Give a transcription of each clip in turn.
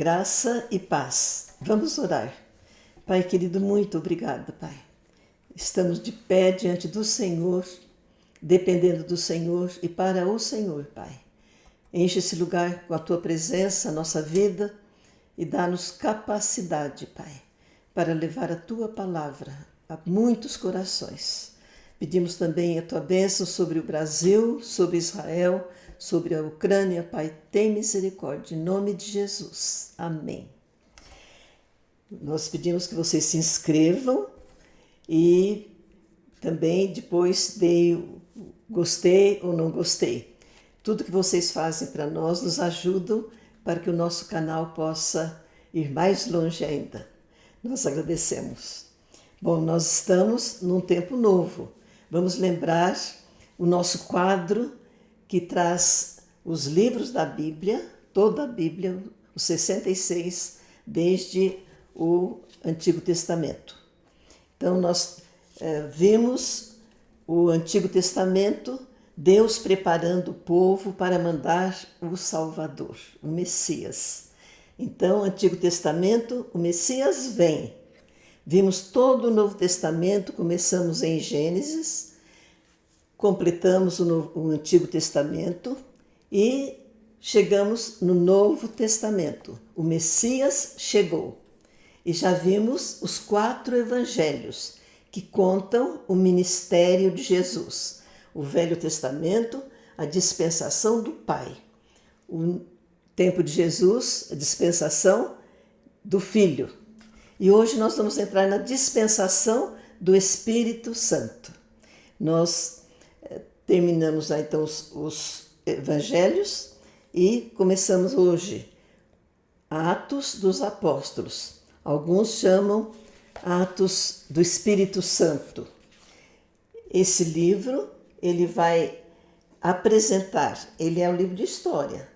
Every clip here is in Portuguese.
Graça e paz. Vamos orar. Pai querido, muito obrigada, Pai. Estamos de pé diante do Senhor, dependendo do Senhor e para o Senhor, Pai. Enche esse lugar com a Tua presença, a nossa vida, e dá-nos capacidade, Pai, para levar a Tua palavra a muitos corações. Pedimos também a Tua bênção sobre o Brasil, sobre Israel, sobre a Ucrânia. Pai, tem misericórdia, em nome de Jesus. Amém. Nós pedimos que vocês se inscrevam e também depois deem o gostei ou não gostei. Tudo que vocês fazem para nós nos ajudam para que o nosso canal possa ir mais longe ainda. Nós agradecemos. Bom, nós estamos num tempo novo. Vamos lembrar o nosso quadro que traz os livros da Bíblia, toda a Bíblia, os 66, desde o Antigo Testamento. Então, nós vimos o Antigo Testamento, Deus preparando o povo para mandar o Salvador, o Messias. Então, Antigo Testamento, o Messias vem. Vimos todo o Novo Testamento, começamos em Gênesis, completamos o Antigo Testamento e chegamos no Novo Testamento. O Messias chegou. E já vimos os 4 evangelhos que contam o ministério de Jesus. O Velho Testamento, a dispensação do Pai. O tempo de Jesus, a dispensação do Filho. E hoje nós vamos entrar na dispensação do Espírito Santo. Nós terminamos então os evangelhos e começamos hoje Atos dos Apóstolos. Alguns chamam Atos do Espírito Santo. Esse livro, ele vai apresentar, ele é um livro de história.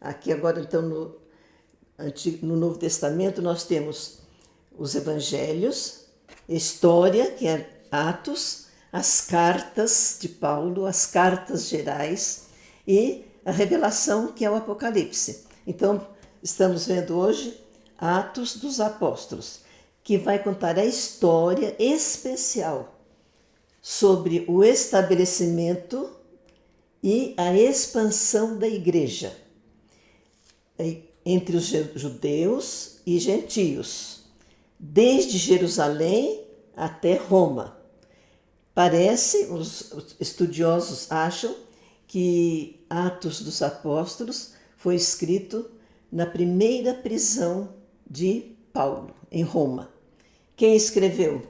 Aqui agora, então, no Novo Testamento, nós temos os evangelhos, história, que é Atos, as cartas de Paulo, as cartas gerais e a revelação, que é o Apocalipse. Então, estamos vendo hoje Atos dos Apóstolos, que vai contar a história especial sobre o estabelecimento e a expansão da igreja entre os judeus e gentios, desde Jerusalém até Roma. Parece, os estudiosos acham que Atos dos Apóstolos foi escrito na primeira prisão de Paulo, em Roma. Quem escreveu?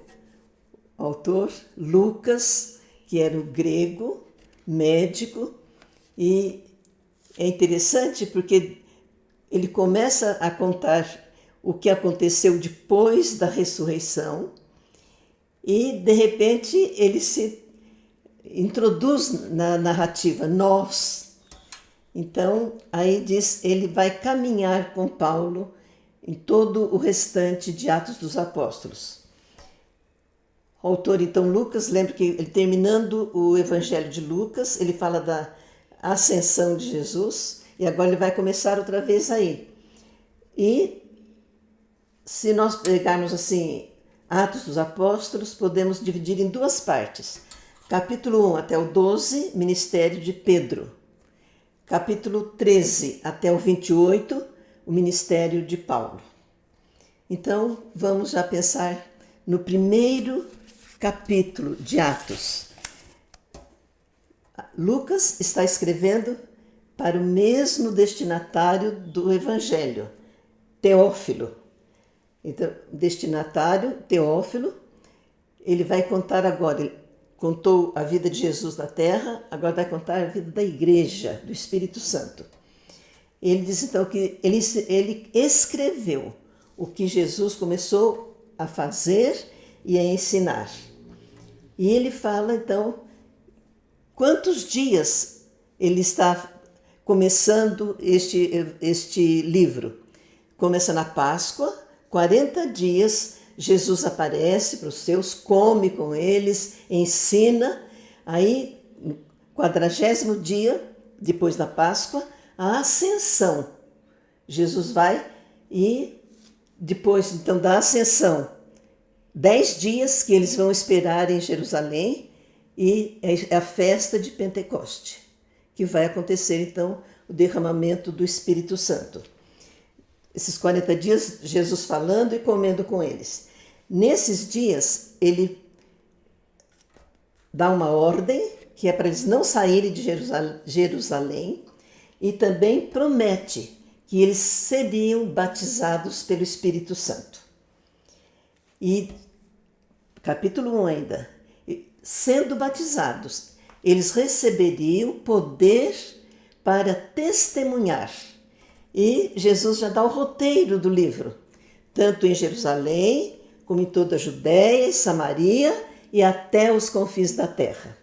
O autor Lucas, que era o grego, médico, e é interessante porque ele começa a contar o que aconteceu depois da ressurreição e, de repente, ele se introduz na narrativa, nós. Então, aí diz, ele vai caminhar com Paulo em todo o restante de Atos dos Apóstolos. O autor, então, Lucas, lembra que ele, terminando o Evangelho de Lucas, ele fala da ascensão de Jesus, e agora ele vai começar outra vez aí. E se nós pegarmos assim, Atos dos Apóstolos, podemos dividir em 2 partes. Capítulo 1 até o 12, ministério de Pedro. Capítulo 13 até o 28, o ministério de Paulo. Então, vamos já pensar no primeiro capítulo de Atos. Lucas está escrevendo para o mesmo destinatário do Evangelho, Teófilo. Então, destinatário, Teófilo, ele vai contar agora, ele contou a vida de Jesus na terra, agora vai contar a vida da igreja, do Espírito Santo. Ele diz então que ele escreveu o que Jesus começou a fazer e a ensinar. E ele fala então quantos dias ele está começando este livro. Começa na Páscoa, 40 dias, Jesus aparece para os seus, come com eles, ensina. Aí, no 40º dia, depois da Páscoa, a ascensão. Jesus vai E depois, então, da ascensão, 10 dias que eles vão esperar em Jerusalém e é a festa de Pentecoste, que vai acontecer, então, o derramamento do Espírito Santo. Esses 40 dias, Jesus falando e comendo com eles. Nesses dias, ele dá uma ordem, que é para eles não saírem de Jerusalém, e também promete que eles seriam batizados pelo Espírito Santo. E, capítulo 1 ainda, sendo batizados, eles receberiam poder para testemunhar. E Jesus já dá o roteiro do livro, tanto em Jerusalém, como em toda a Judéia e Samaria e até os confins da terra.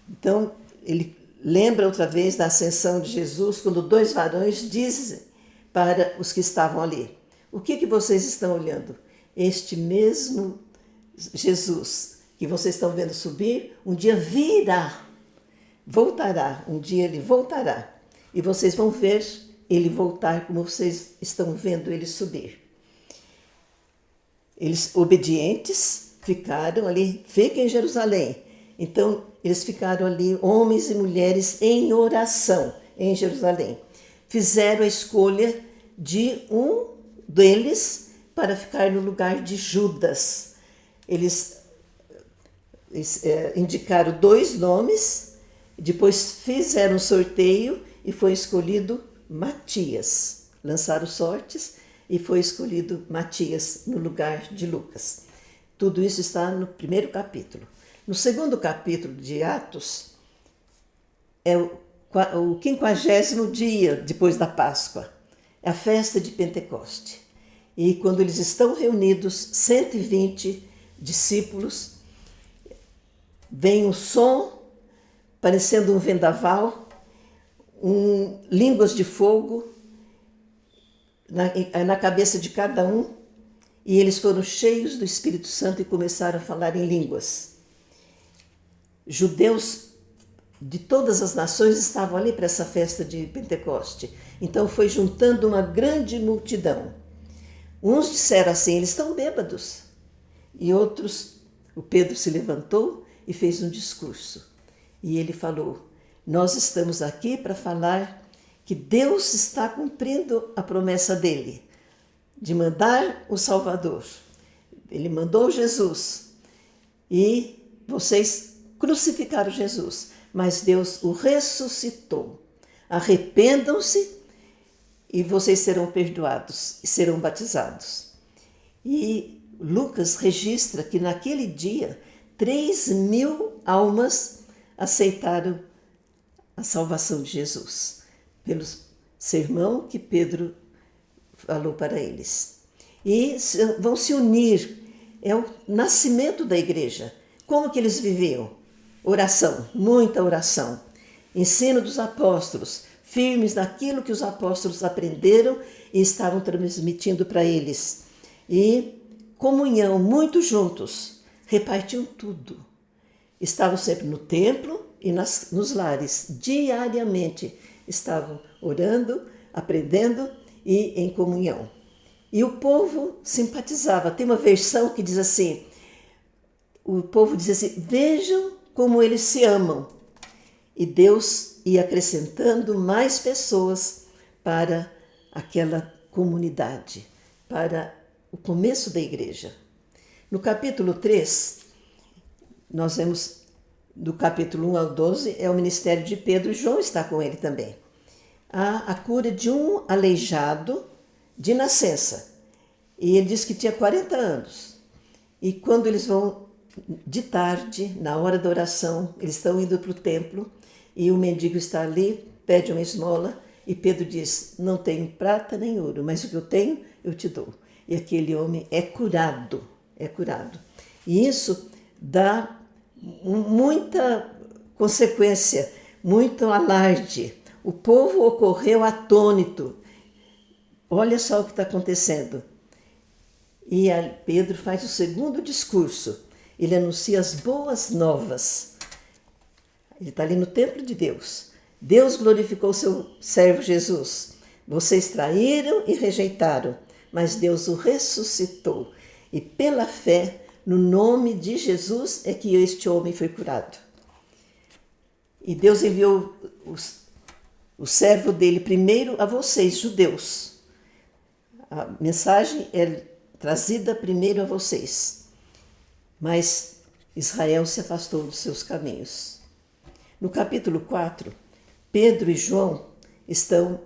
Então, ele lembra outra vez da ascensão de Jesus, quando 2 varões dizem para os que estavam ali: o que vocês estão olhando? Este mesmo Jesus que vocês estão vendo subir, um dia virá, voltará, um dia ele voltará. E vocês vão ver ele voltar como vocês estão vendo ele subir. Eles, obedientes, ficaram ali, fiquem em Jerusalém. Então, eles ficaram ali, homens e mulheres, em oração em Jerusalém. Fizeram a escolha de um deles para ficar no lugar de Judas. Eles indicaram 2 nomes, depois fizeram um sorteio e foi escolhido Matias. Lançaram sortes e foi escolhido Matias no lugar de Lucas. Tudo isso está no 1º capítulo. No 2º capítulo de Atos, é o 50º dia depois da Páscoa. É a festa de Pentecoste. E quando eles estão reunidos, 120 discípulos, vem um som, parecendo um vendaval, línguas de fogo na cabeça de cada um, e eles foram cheios do Espírito Santo e começaram a falar em línguas. Judeus de todas as nações estavam ali para essa festa de Pentecoste. Então foi juntando uma grande multidão. Uns disseram assim: eles estão bêbados. E outros, o Pedro se levantou e fez um discurso. E ele falou: nós estamos aqui para falar que Deus está cumprindo a promessa dele, de mandar o Salvador. Ele mandou Jesus e vocês crucificaram Jesus, mas Deus o ressuscitou. Arrependam-se e vocês serão perdoados e serão batizados. E Lucas registra que naquele dia 3.000 almas aceitaram a salvação de Jesus, pelo sermão que Pedro falou para eles. E vão se unir, é o nascimento da igreja. Como que eles viviam? Oração, muita oração. Ensino dos apóstolos, firmes naquilo que os apóstolos aprenderam e estavam transmitindo para eles. E comunhão, muito juntos, repartiam tudo. Estavam sempre no templo e nos lares, diariamente estavam orando, aprendendo e em comunhão. E o povo simpatizava. Tem uma versão que diz assim, o povo diz assim: vejam como eles se amam. E Deus ia acrescentando mais pessoas para aquela comunidade, para o começo da igreja. No capítulo 3, nós vemos, do capítulo 1 ao 12, é o ministério de Pedro, e João está com ele também. Há a cura de um aleijado de nascença. E ele diz que tinha 40 anos. E quando eles vão de tarde, na hora da oração, eles estão indo para o templo, e o mendigo está ali, pede uma esmola, e Pedro diz: não tenho prata nem ouro, mas o que eu tenho, eu te dou. E aquele homem é curado, é curado. E isso dá muita consequência, muito alarde. O povo ocorreu atônito. Olha só o que está acontecendo. E Pedro faz o segundo discurso. Ele anuncia as boas novas. Ele está ali no templo de Deus. Deus glorificou seu servo Jesus. Vocês traíram e rejeitaram, mas Deus o ressuscitou. E pela fé, no nome de Jesus, é que este homem foi curado. E Deus enviou o servo dele primeiro a vocês, judeus. A mensagem é trazida primeiro a vocês. Mas Israel se afastou dos seus caminhos. No capítulo 4, Pedro e João estão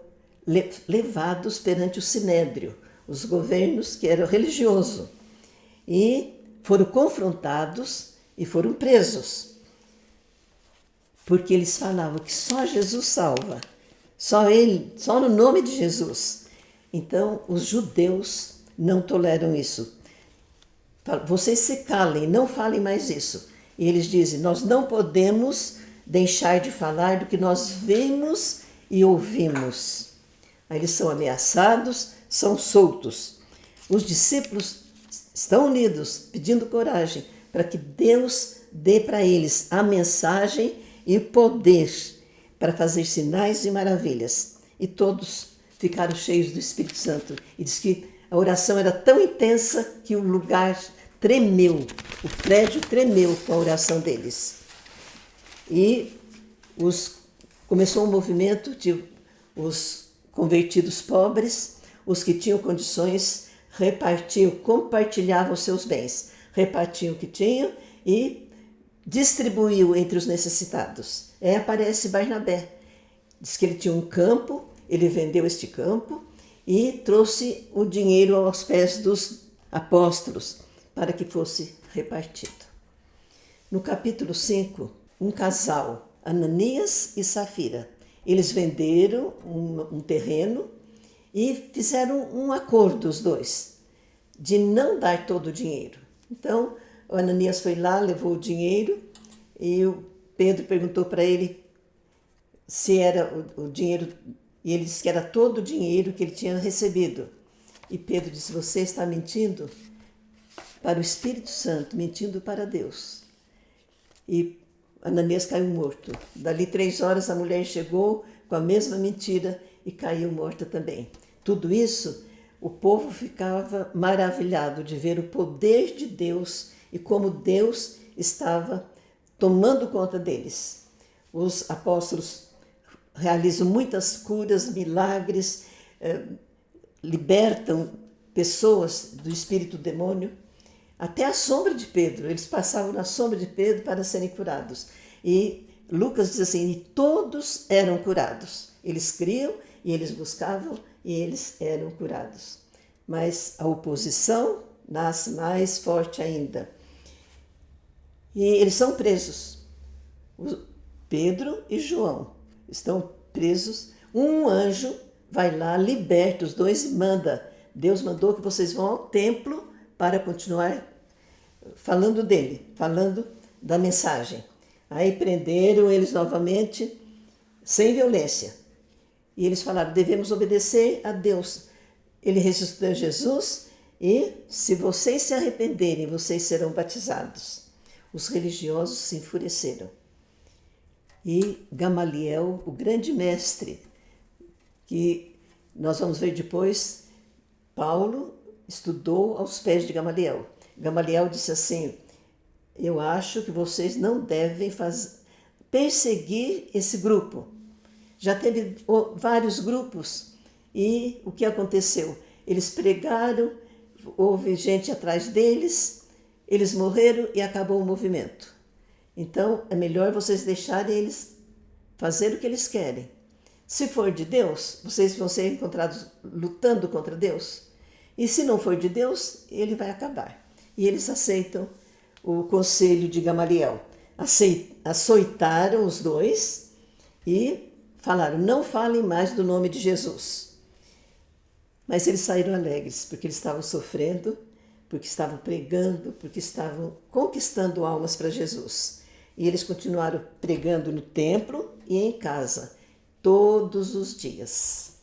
levados perante o Sinédrio, os governos que eram religiosos, e foram confrontados e foram presos, porque eles falavam que só Jesus salva, só no nome de Jesus. Então, os judeus não toleram isso. Vocês se calem, não falem mais isso. E eles dizem, nós não podemos deixar de falar do que nós vimos e ouvimos. Aí eles são ameaçados, são soltos. Os discípulos estão unidos, pedindo coragem, para que Deus dê para eles a mensagem e poder para fazer sinais e maravilhas. E todos ficaram cheios do Espírito Santo. E diz que a oração era tão intensa que o lugar tremeu, o prédio tremeu com a oração deles. E começou um movimento de os convertidos pobres, os que tinham condições, compartilhavam seus bens, repartiam o que tinham e distribuiu entre os necessitados. Aí aparece Barnabé. Diz que ele tinha um campo, ele vendeu este campo e trouxe o dinheiro aos pés dos apóstolos para que fosse repartido. No capítulo 5, um casal, Ananias e Safira, eles venderam um terreno e fizeram um acordo, os dois, de não dar todo o dinheiro. Então, o Ananias foi lá, levou o dinheiro e o Pedro perguntou para ele se era o dinheiro, e ele disse que era todo o dinheiro que ele tinha recebido. E Pedro disse, você está mentindo para o Espírito Santo, mentindo para Deus. E Ananias caiu morto. Dali 3 horas a mulher chegou com a mesma mentira e caiu morta também. Tudo isso, o povo ficava maravilhado de ver o poder de Deus e como Deus estava tomando conta deles. Os apóstolos realizam muitas curas, milagres, libertam pessoas do espírito do demônio. Até a sombra de Pedro, eles passavam na sombra de Pedro para serem curados. E Lucas diz assim, e todos eram curados. Eles criam e eles buscavam e eles eram curados. Mas a oposição nasce mais forte ainda. E eles são presos. Pedro e João estão presos. Um anjo vai lá, liberta os dois e manda. Deus mandou que vocês vão ao templo para continuar falando dele, falando da mensagem. Aí prenderam eles novamente, sem violência. E eles falaram, devemos obedecer a Deus. Ele ressuscitou Jesus e, se vocês se arrependerem, vocês serão batizados. Os religiosos se enfureceram. E Gamaliel, o grande mestre, que nós vamos ver depois, Paulo estudou aos pés de Gamaliel. Gamaliel disse assim, eu acho que vocês não devem perseguir esse grupo. Já teve vários grupos e o que aconteceu? Eles pregaram, houve gente atrás deles, eles morreram e acabou o movimento. Então é melhor vocês deixarem eles fazer o que eles querem. Se for de Deus, vocês vão ser encontrados lutando contra Deus. E se não for de Deus, ele vai acabar. E eles aceitam o conselho de Gamaliel. Açoitaram os dois e falaram, não falem mais do nome de Jesus. Mas eles saíram alegres, porque eles estavam sofrendo, porque estavam pregando, porque estavam conquistando almas para Jesus. E eles continuaram pregando no templo e em casa, todos os dias.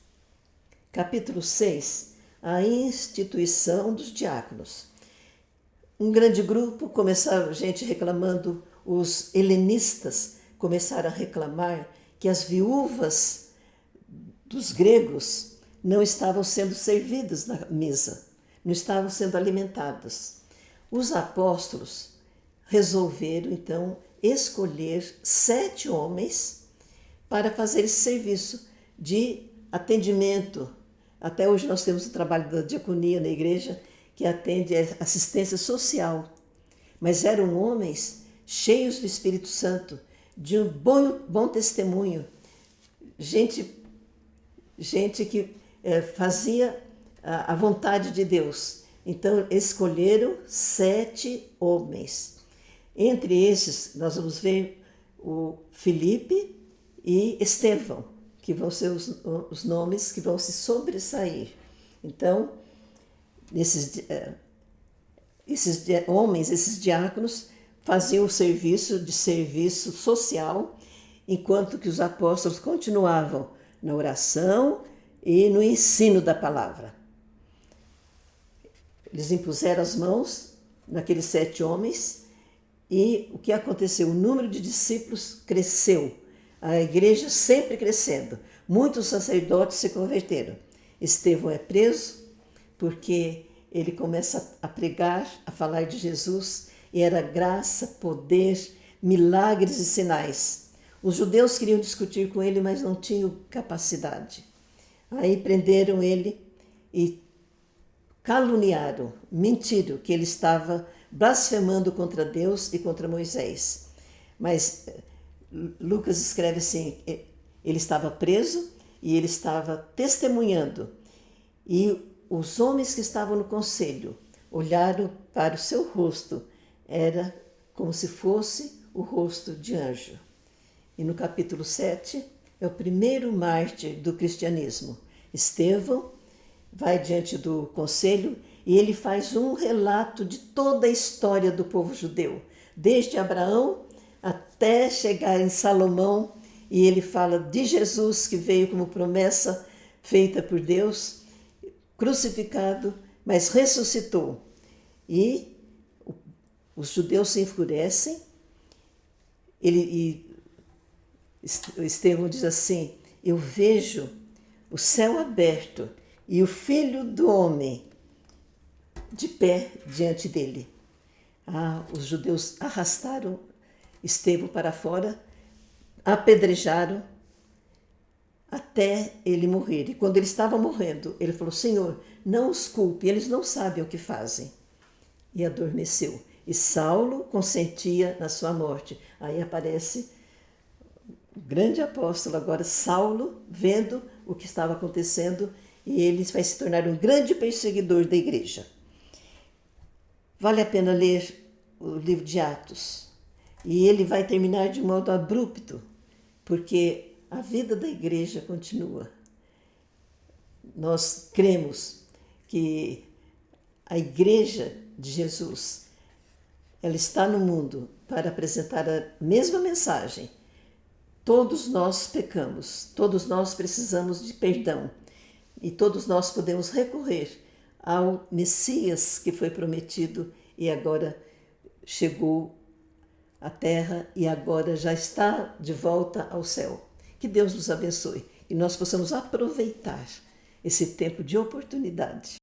Capítulo 6, a instituição dos diáconos. Um grande grupo começaram, gente reclamando, os helenistas começaram a reclamar que as viúvas dos gregos não estavam sendo servidas na mesa, não estavam sendo alimentadas. Os apóstolos resolveram, então, escolher 7 homens para fazer esse serviço de atendimento. Até hoje nós temos o trabalho da diaconia na igreja, que atende a assistência social. Mas eram homens cheios do Espírito Santo, de um bom testemunho, gente que fazia a vontade de Deus. Então, escolheram 7 homens. Entre esses, nós vamos ver o Filipe e Estevão, que vão ser os nomes que vão se sobressair. Então, esses homens, esses diáconos, faziam o serviço social, enquanto que os apóstolos continuavam na oração e no ensino da palavra. Eles impuseram as mãos naqueles 7 homens e o que aconteceu? O número de discípulos cresceu, a igreja sempre crescendo. Muitos sacerdotes se converteram. Estevão é preso porque ele começa a pregar, a falar de Jesus, e era graça, poder, milagres e sinais. Os judeus queriam discutir com ele, mas não tinham capacidade. Aí prenderam ele e caluniaram, mentiram que ele estava blasfemando contra Deus e contra Moisés. Mas Lucas escreve assim, ele estava preso e ele estava testemunhando. E os homens que estavam no conselho olharam para o seu rosto, era como se fosse o rosto de anjo. E no capítulo 7 é o primeiro mártir do cristianismo. Estevão vai diante do conselho e ele faz um relato de toda a história do povo judeu, desde Abraão até chegar em Salomão, e ele fala de Jesus que veio como promessa feita por Deus, crucificado, mas ressuscitou. E os judeus se enfurecem, Estevão diz assim, eu vejo o céu aberto e o Filho do Homem de pé diante dele. Os judeus arrastaram Estevão para fora, apedrejaram até ele morrer. E quando ele estava morrendo, ele falou, Senhor, não os culpe, eles não sabem o que fazem. E adormeceu. E Saulo consentia na sua morte. Aí aparece o grande apóstolo, agora Saulo, vendo o que estava acontecendo, e ele vai se tornar um grande perseguidor da igreja. Vale a pena ler o livro de Atos. E ele vai terminar de modo abrupto, porque a vida da igreja continua. Nós cremos que a igreja de Jesus, ela está no mundo para apresentar a mesma mensagem. Todos nós pecamos, todos nós precisamos de perdão e todos nós podemos recorrer ao Messias que foi prometido e agora chegou à terra e agora já está de volta ao céu. Que Deus nos abençoe e nós possamos aproveitar esse tempo de oportunidade.